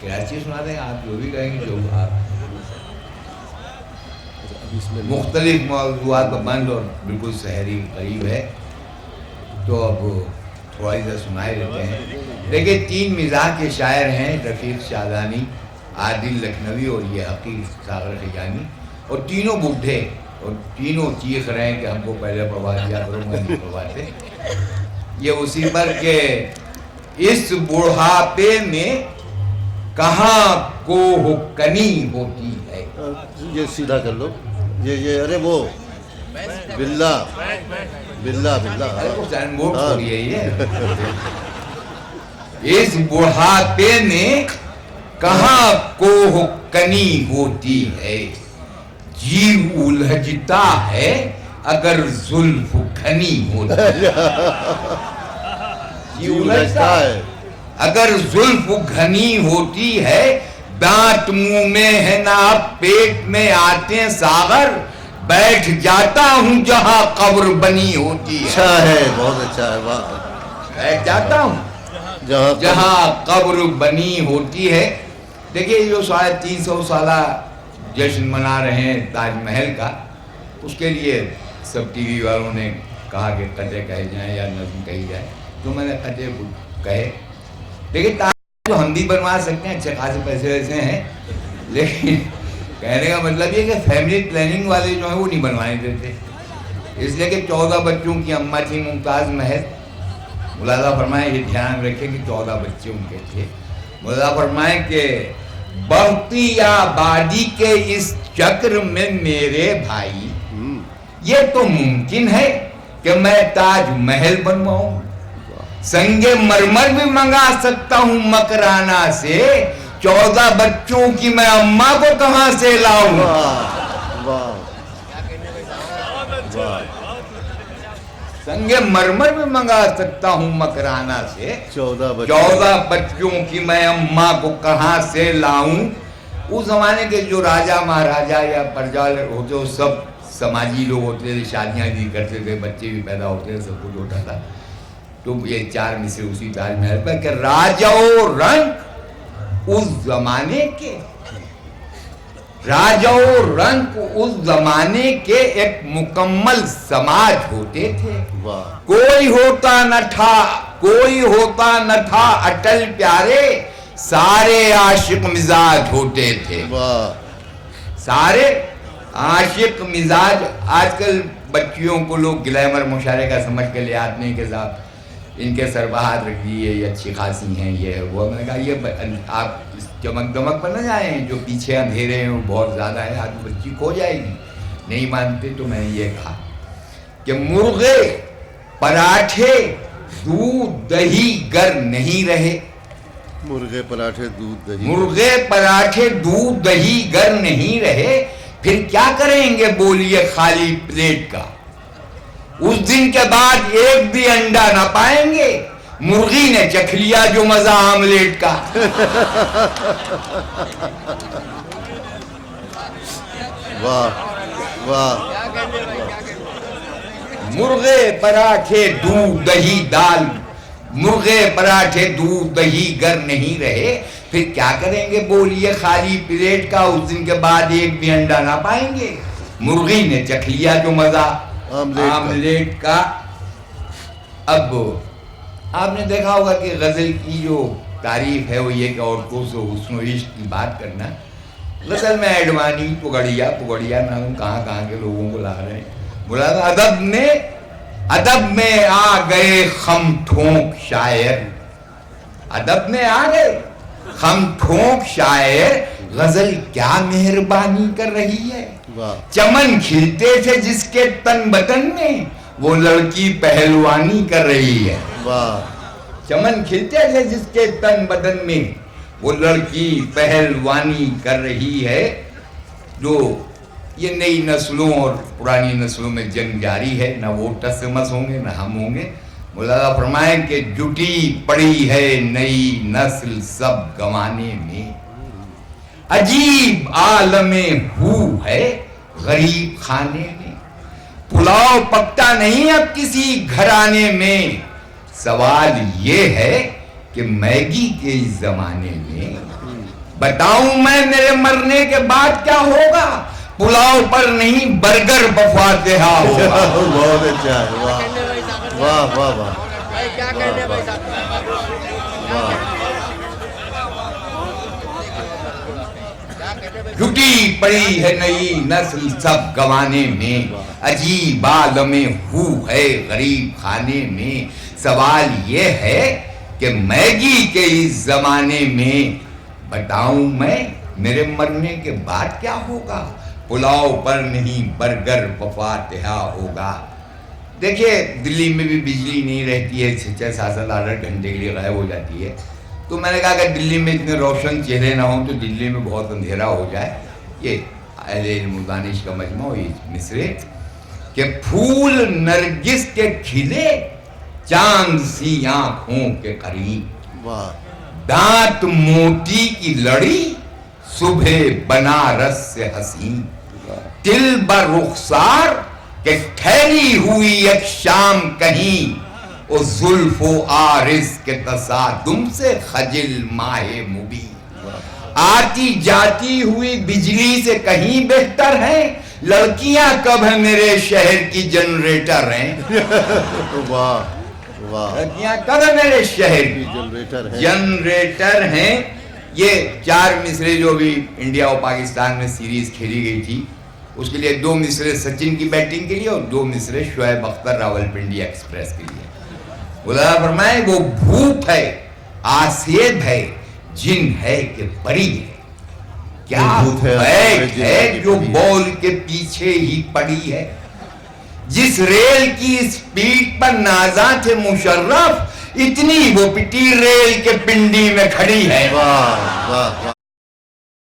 کراچی سنا دیں آپ جو بھی کہیں گے جو آپ مختلف موضوعات کا بند اور بالکل سحری قریب ہے تو اب تھوڑا سا سنائے دیتے ہیں. دیکھیں 3 مزاح کے شاعر ہیں رفیق شادانی, عادل لکھنوی اور یہ حقیق ساغر خجانی, اور تینوں بڈھے اور تینوں چیخ رہے ہیں کہ ہم کو پہلے پڑھوا دیا کرو, میں نہیں پڑھواتے. یہ اسی پر کہ اس بڑھاپے میں کہاں کوہ کنی ہوتی ہے. یہ سیدھا کر لو, یہ ارے وہ بلّہ اس بڑھاپے میں کہاں کوہ کنی ہوتی ہے, جی الجھتا ہے اگر زلف گھنی ہوتی ہے. جی الجھتا ہے اگر زلف گھنی ہوتی ہے, دانت منہ میں ہے نہ اب پیٹ میں آتے ساغر, بیٹھ جاتا ہوں جہاں قبر بنی ہوتی ہے. اچھا ہے, بہت اچھا ہے, واہ. بیٹھ جاتا ہوں جہاں قبر بنی ہوتی ہے. دیکھیے جو 350 سالہ جشن منا رہے ہیں تاج محل کا, اس کے لیے سب ٹی وی والوں نے کہا کہ قطعے کہے جائیں یا نظم کہی جائے, تو میں نے قطعے کہے. دیکھیے تاج تو ہم بھی بنوا سکتے ہیں, اچھے خاصے پیسے ویسے ہیں, لیکن کہنے کا مطلب یہ کہ فیملی پلاننگ والے جو ہیں وہ نہیں بنوانے دیتے. اس لیے کہ 14 بچوں کی اماں تھی ممتاز محل. ملاحظہ فرمائیں, یہ دھیان رکھیں کہ 14 بچے ان کے تھے. ملاحظہ فرمائیں کہ بڑھتی آبادی کے اس چکر میں میرے بھائی یہ تو ممکن ہے کہ میں تاج محل بنواؤں, سنگ مرمر بھی منگا سکتا ہوں مکرانہ سے, 14 بچوں کی میں اماں کو کہاں سے لاؤں. سنگ مرمر بھی منگا سکتا ہوں مکرانہ سے, 14 بچوں کی میں اماں کو کہاں سے لاؤں. اس زمانے کے جو راجہ مہاراجہ یا پرجا ہوتے وہ سب سماجی لوگ ہوتے تھے, شادیاں بھی کرتے تھے, بچے بھی پیدا ہوتے تھے, سب کچھ ہوتا تھا. تو یہ 4 مصرے اسی تاج محل پر کہ راجہ و رنک اس زمانے کے, راجہ و رنک اس زمانے کے ایک مکمل سماج ہوتے تھے. کوئی ہوتا نہ تھا اٹل پیارے, سارے عاشق مزاج ہوتے تھے. سارے عاشق مزاج. آج کل بچیوں کو لوگ گلیمر مشاعرے کا سمجھ کے لے آتے ہیں کہ صاحب ان کے سر بہات رکھ دیے, یہ اچھی خاصی ہیں, یہ ہے وہ. میں نے کہا یہ آپ چمک دمک پر نہ جائیں, جو پیچھے اندھیرے ہیں وہ بہت زیادہ ہے, آج بچی کھو جائے گی. نہیں مانتے تو میں نے یہ کہا کہ مرغے پراٹھے دودھ دہی گر نہیں رہے. مرغے پراٹھے دودھ دہی گر نہیں رہے, پھر کیا کریں گے بولیے خالی پلیٹ کا. اس دن کے بعد ایک بھی انڈا نہ پائیں گے, مرغی نے چکھ لیا جو مزہ آملیٹ کا. مرغے پراٹھے دودھ دہی دال, مرغے پراٹھے دودھ دہی گر نہیں رہے, پھر کیا کریں گے بولیے خالی پلیٹ کا. اس دن کے بعد ایک بھی انڈا نہ پائیں گے, مرغی نے چکھ لیا جو مزہ آملیٹ کا. اب آپ نے دیکھا ہوگا کہ غزل کی جو تعریف ہے وہ یہ کہ عورتوں سے حسن و عشق کی بات کرنا. غزل میں ایڈوانی پگڑیا نام کہاں کے لوگوں کو لا رہے ہیں. بولا ادب میں آ گئے خم ٹھونک شاعر, ادب میں آ گئے خم ٹھونک شاعر, غزل کیا مہربانی کر رہی ہے. چمن کھلتے تھے جس کے تن بدن میں, وہ لڑکی پہلوانی کر رہی ہے. چمن کھلتے تھے جس کے تن بدن میں, وہ لڑکی پہلوانی کر رہی ہے. جو یہ نئی نسلوں اور پرانی نسلوں میں جنگ جاری ہے, نہ وہ ٹس مس ہوں گے نہ ہم ہوں گے. مولانا فرمائیں کہ جٹی پڑی ہے نئی نسل سب گوانے میں, عجیب عالم ہو ہے غریب خانے میں. پلاؤ پکتا نہیں اب کسی گھرانے میں, سوال یہ ہے کہ میگی کے اس زمانے میں بتاؤں میں میرے مرنے کے بعد کیا ہوگا؟ پلاؤ پر نہیں برگر بفاتحہ ہوگا. بہت اچھا ہے. واہ واہ واہ واہ. جھٹی پڑی ہے نئی نسل سب گوانے میں, عجیب عالم ہو ہے غریب خانے میں. سوال یہ ہے کہ میگی کے اس زمانے میں بتاؤں میں میرے مرنے کے بعد کیا ہوگا؟ پلاؤ پر نہیں برگر بفاتحہ ہوگا. دیکھیے دلی میں بھی بجلی نہیں رہتی ہے, 6-7 گھنٹے کے لیے غائب ہو جاتی ہے. تو میں نے کہا کہ دلی میں اتنے روشن چہرے نہ ہوں تو دلی میں بہت اندھیرا ہو جائے. یہ اہل علم و دانش کا مجموعہ یہ مصرے کہ پھول نرگس کے کھلے چاند سی آنکھوں کے قریب, واہ. دانت موتی کی لڑی صبح بنارس سے حسین, دل بر رخسار کہ ٹھہری ہوئی ایک شام کہیں, او زلف و عارض کے تصادم سے خجل ماہ مبین. آتی جاتی ہوئی بجلی سے کہیں بہتر ہیں لڑکیاں کب ہیں میرے شہر کی جنریٹر ہیں. واہ واہ. لڑکیاں کب ہیں میرے شہر کی جنریٹر ہیں. یہ 4 مصرے جو بھی انڈیا اور پاکستان میں سیریز کھیلی گئی تھی اس کے لیے 2 مصرے سچن کی بیٹنگ کے لیے اور 2 مصرے شعیب اختر راولپنڈی ایکسپریس کے لیے. خدا فرمائے وہ بھوک ہے آسیب ہے جن ہے کہ پری ہے, کیا بیگ ہے جو بال کے پیچھے ہی پڑی ہے. جس ریل کی اسپیڈ پر نازاں تھے مشرف اتنی وہ پٹی ریل کے پنڈی میں کھڑی ہے. واہ واہ.